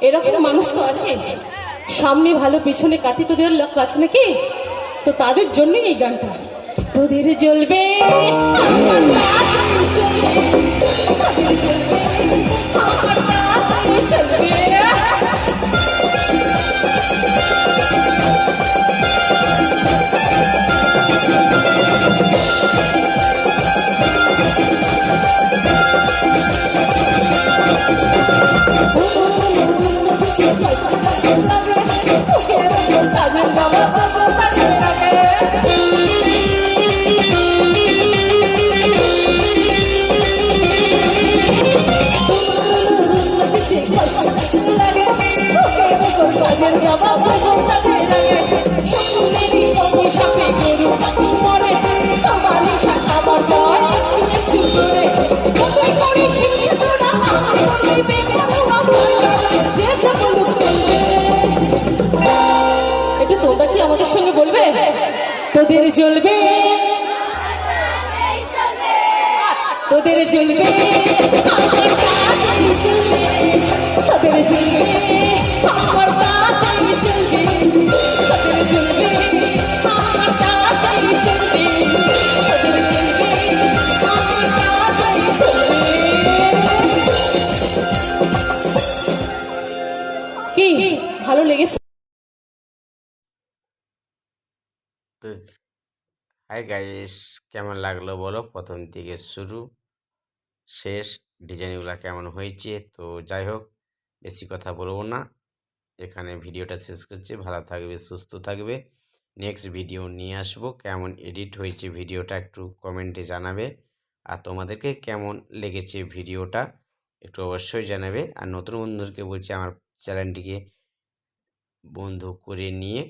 এরকম মানুষ তো আছে, সামনে ভালো পিছনে কাটি তোদের লোক আছে নাকি, তো তাদের জন্যই এই গানটা। তোদের জ্বলবে আমাদের সঙ্গে বলবে তোদের জ্বলবে, তোদের জ্বলবে, তোদের জ্বলবে, আমার তাড়াতাড়ি জ্বলবে, তোদের জ্বলবে, আমার তাড়াতাড়ি জ্বলবে, তোদের জ্বলবে, আমার তাড়াতাড়ি জ্বলবে। কি ভালো লেগেছে? তো হাই গাইস, কেমন লাগলো বলো? প্রথম থেকে শুরু শেষ ডিজাইনগুলো কেমন হয়েছে? তো যাই হোক, বেশি কথা বলবো না, এখানে ভিডিওটা শেষ করছি। ভালো থাকবে, সুস্থ থাকবে। নেক্সট ভিডিও নিয়ে আসবো। কেমন এডিট হয়েছে ভিডিওটা একটু কমেন্টে জানাবে, আর তোমাদেরকে কেমন লেগেছে ভিডিওটা একটু অবশ্যই জানাবে। আর নতুন বন্ধুদেরকে বলছি আমার চ্যানেলটিকে বন্ধু করে নিয়ে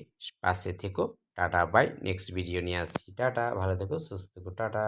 পাশে থেকো। টাটা বাই, নেক্সট ভিডিও নিয়ে আসছি। টাটা, ভালো থেকো, সুস্থ থেকো, টাটা।